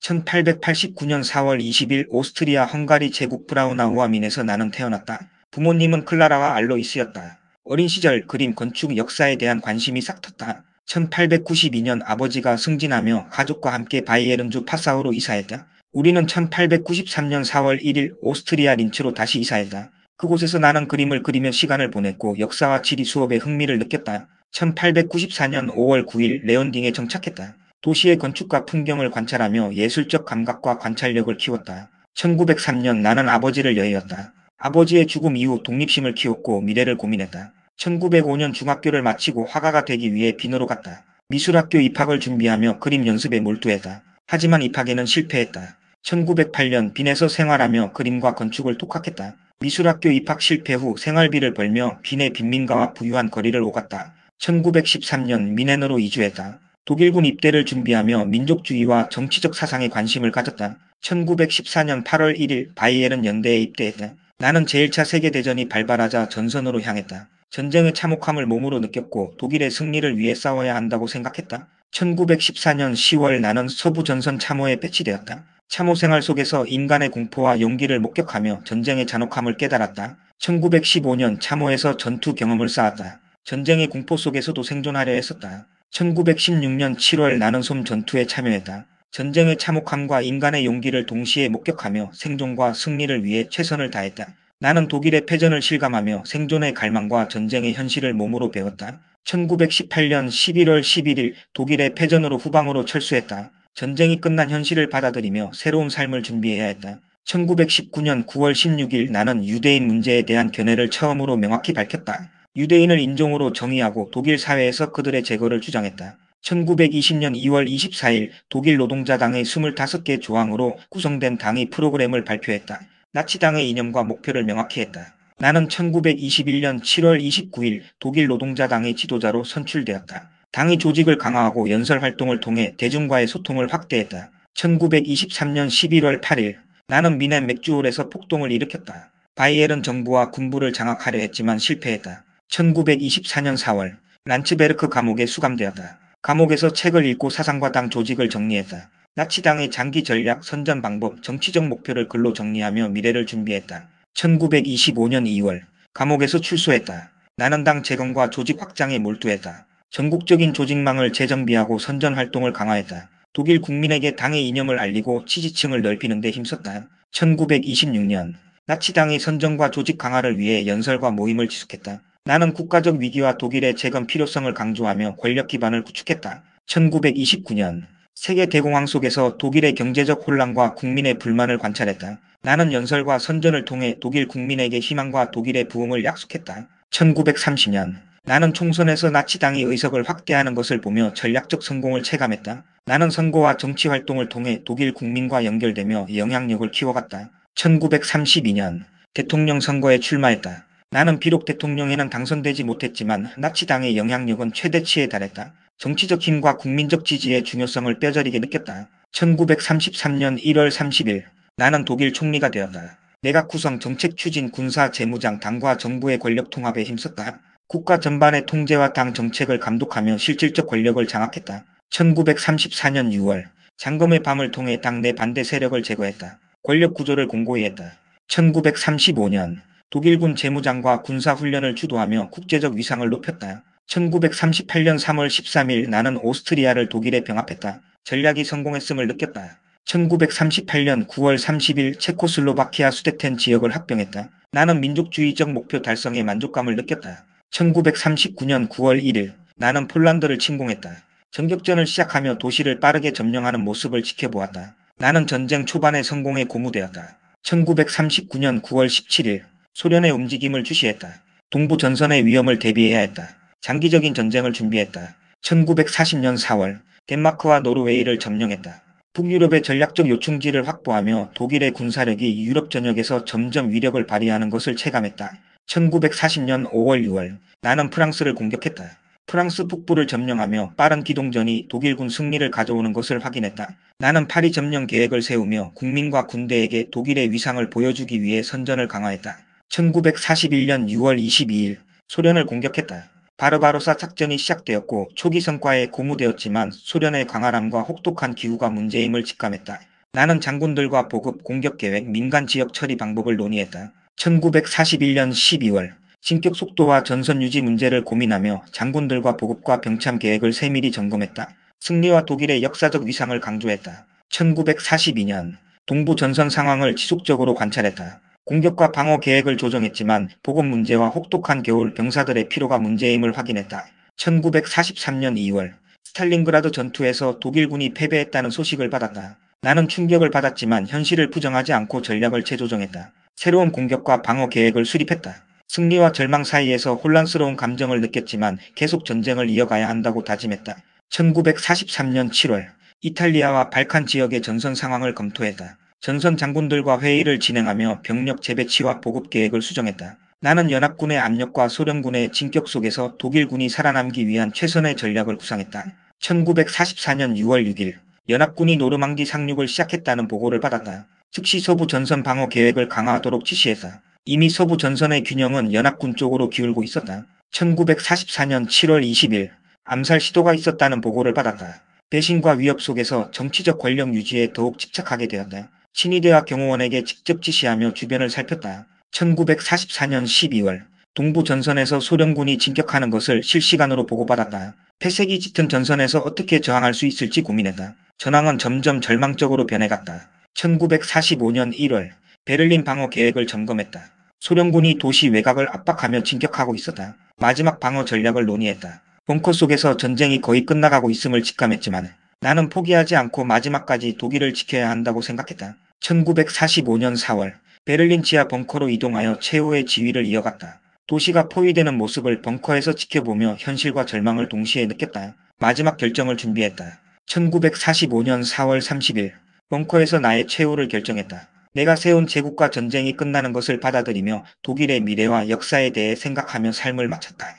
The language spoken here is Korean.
1889년 4월 20일 오스트리아 헝가리 제국 브라우나우와 민에서 나는 태어났다. 부모님은 클라라와 알로이스였다. 어린 시절 그림 건축 역사에 대한 관심이 싹 텄다. 1892년 아버지가 승진하며 가족과 함께 바이에른주 파사우로 이사했다. 우리는 1893년 4월 1일 오스트리아 린츠로 다시 이사했다. 그곳에서 나는 그림을 그리며 시간을 보냈고 역사와 지리 수업에 흥미를 느꼈다. 1894년 5월 9일 레온딩에 정착했다. 도시의 건축과 풍경을 관찰하며 예술적 감각과 관찰력을 키웠다. 1903년 나는 아버지를 여의었다. 아버지의 죽음 이후 독립심을 키웠고 미래를 고민했다. 1905년 중학교를 마치고 화가가 되기 위해 빈으로 갔다. 미술학교 입학을 준비하며 그림 연습에 몰두했다. 하지만 입학에는 실패했다. 1908년 빈에서 생활하며 그림과 건축을 독학했다. 미술학교 입학 실패 후 생활비를 벌며 빈의 빈민가와 부유한 거리를 오갔다. 1913년 미넨으로 이주했다. 독일군 입대를 준비하며 민족주의와 정치적 사상에 관심을 가졌다. 1914년 8월 1일 바이에른 연대에 입대했다. 나는 제1차 세계대전이 발발하자 전선으로 향했다. 전쟁의 참혹함을 몸으로 느꼈고 독일의 승리를 위해 싸워야 한다고 생각했다. 1914년 10월 나는 서부 전선 참호에 배치되었다. 참호 생활 속에서 인간의 공포와 용기를 목격하며 전쟁의 잔혹함을 깨달았다. 1915년 참호에서 전투 경험을 쌓았다. 전쟁의 공포 속에서도 생존하려 했었다. 1916년 7월 나는 솜 전투에 참여했다. 전쟁의 참혹함과 인간의 용기를 동시에 목격하며 생존과 승리를 위해 최선을 다했다. 나는 독일의 패전을 실감하며 생존의 갈망과 전쟁의 현실을 몸으로 배웠다. 1918년 11월 11일 독일의 패전으로 후방으로 철수했다. 전쟁이 끝난 현실을 받아들이며 새로운 삶을 준비해야 했다. 1919년 9월 16일 나는 유대인 문제에 대한 견해를 처음으로 명확히 밝혔다. 유대인을 인종으로 정의하고 독일 사회에서 그들의 제거를 주장했다. 1920년 2월 24일 독일 노동자당의 25개 조항으로 구성된 당이 프로그램을 발표했다. 나치당의 이념과 목표를 명확히 했다. 나는 1921년 7월 29일 독일 노동자당의 지도자로 선출되었다. 당이 조직을 강화하고 연설 활동을 통해 대중과의 소통을 확대했다. 1923년 11월 8일 나는 미넨 맥주홀에서 폭동을 일으켰다. 바이에른 정부와 군부를 장악하려 했지만 실패했다. 1924년 4월 란츠베르크 감옥에 수감되었다. 감옥에서 책을 읽고 사상과 당 조직을 정리했다. 나치당의 장기 전략, 선전 방법, 정치적 목표를 글로 정리하며 미래를 준비했다. 1925년 2월 감옥에서 출소했다. 나는 당 재건과 조직 확장에 몰두했다. 전국적인 조직망을 재정비하고 선전 활동을 강화했다. 독일 국민에게 당의 이념을 알리고 지지층을 넓히는 데 힘썼다. 1926년 나치당의 선전과 조직 강화를 위해 연설과 모임을 지속했다. 나는 국가적 위기와 독일의 재건 필요성을 강조하며 권력 기반을 구축했다. 1929년 세계 대공황 속에서 독일의 경제적 혼란과 국민의 불만을 관찰했다. 나는 연설과 선전을 통해 독일 국민에게 희망과 독일의 부흥을 약속했다. 1930년 나는 총선에서 나치당의 의석을 확대하는 것을 보며 전략적 성공을 체감했다. 나는 선거와 정치 활동을 통해 독일 국민과 연결되며 영향력을 키워갔다. 1932년 대통령 선거에 출마했다. 나는 비록 대통령에는 당선되지 못했지만 나치당의 영향력은 최대치에 달했다. 정치적 힘과 국민적 지지의 중요성을 뼈저리게 느꼈다. 1933년 1월 30일 나는 독일 총리가 되었다. 내각 구성, 정책 추진, 군사, 재무장, 당과 정부의 권력 통합에 힘썼다. 국가 전반의 통제와 당 정책을 감독하며 실질적 권력을 장악했다. 1934년 6월 장검의 밤을 통해 당 내 반대 세력을 제거했다. 권력 구조를 공고히 했다. 1935년 독일군 재무장과 군사훈련을 주도하며 국제적 위상을 높였다. 1938년 3월 13일 나는 오스트리아를 독일에 병합했다. 전략이 성공했음을 느꼈다. 1938년 9월 30일 체코슬로바키아 수데텐 지역을 합병했다. 나는 민족주의적 목표 달성에 만족감을 느꼈다. 1939년 9월 1일 나는 폴란드를 침공했다. 전격전을 시작하며 도시를 빠르게 점령하는 모습을 지켜보았다. 나는 전쟁 초반의 성공에 고무되었다. 1939년 9월 17일 소련의 움직임을 주시했다. 동부 전선의 위험을 대비해야 했다. 장기적인 전쟁을 준비했다. 1940년 4월 덴마크와 노르웨이를 점령했다. 북유럽의 전략적 요충지를 확보하며 독일의 군사력이 유럽 전역에서 점점 위력을 발휘하는 것을 체감했다. 1940년 5월 6월 나는 프랑스를 공격했다. 프랑스 북부를 점령하며 빠른 기동전이 독일군 승리를 가져오는 것을 확인했다. 나는 파리 점령 계획을 세우며 국민과 군대에게 독일의 위상을 보여주기 위해 선전을 강화했다. 1941년 6월 22일 소련을 공격했다. 바르바로사 작전이 시작되었고 초기 성과에 고무되었지만 소련의 강활함과 혹독한 기후가 문제임을 직감했다. 나는 장군들과 보급 공격 계획, 민간 지역 처리 방법을 논의했다. 1941년 12월 진격 속도와 전선 유지 문제를 고민하며 장군들과 보급과 병참 계획을 세밀히 점검했다. 승리와 독일의 역사적 위상을 강조했다. 1942년 동부 전선 상황을 지속적으로 관찰했다. 공격과 방어 계획을 조정했지만 보급 문제와 혹독한 겨울 병사들의 피로가 문제임을 확인했다. 1943년 2월 스탈린그라드 전투에서 독일군이 패배했다는 소식을 받았다. 나는 충격을 받았지만 현실을 부정하지 않고 전략을 재조정했다. 새로운 공격과 방어 계획을 수립했다. 승리와 절망 사이에서 혼란스러운 감정을 느꼈지만 계속 전쟁을 이어가야 한다고 다짐했다. 1943년 7월 이탈리아와 발칸 지역의 전선 상황을 검토했다. 전선 장군들과 회의를 진행하며 병력 재배치와 보급 계획을 수정했다. 나는 연합군의 압력과 소련군의 진격 속에서 독일군이 살아남기 위한 최선의 전략을 구상했다. 1944년 6월 6일 연합군이 노르망디 상륙을 시작했다는 보고를 받았다. 즉시 서부 전선 방어 계획을 강화하도록 지시했다. 이미 서부 전선의 균형은 연합군 쪽으로 기울고 있었다. 1944년 7월 20일 암살 시도가 있었다는 보고를 받았다. 배신과 위협 속에서 정치적 권력 유지에 더욱 집착하게 되었다. 친위대와 경호원에게 직접 지시하며 주변을 살폈다. 1944년 12월 동부 전선에서 소련군이 진격하는 것을 실시간으로 보고받았다. 폐색이 짙은 전선에서 어떻게 저항할 수 있을지 고민했다. 전황은 점점 절망적으로 변해갔다. 1945년 1월 베를린 방어 계획을 점검했다. 소련군이 도시 외곽을 압박하며 진격하고 있었다. 마지막 방어 전략을 논의했다. 벙커 속에서 전쟁이 거의 끝나가고 있음을 직감했지만 나는 포기하지 않고 마지막까지 독일을 지켜야 한다고 생각했다. 1945년 4월 베를린 지하 벙커로 이동하여 최후의 지휘를 이어갔다. 도시가 포위되는 모습을 벙커에서 지켜보며 현실과 절망을 동시에 느꼈다. 마지막 결정을 준비했다. 1945년 4월 30일 벙커에서 나의 최후를 결정했다. 내가 세운 제국과 전쟁이 끝나는 것을 받아들이며 독일의 미래와 역사에 대해 생각하며 삶을 마쳤다.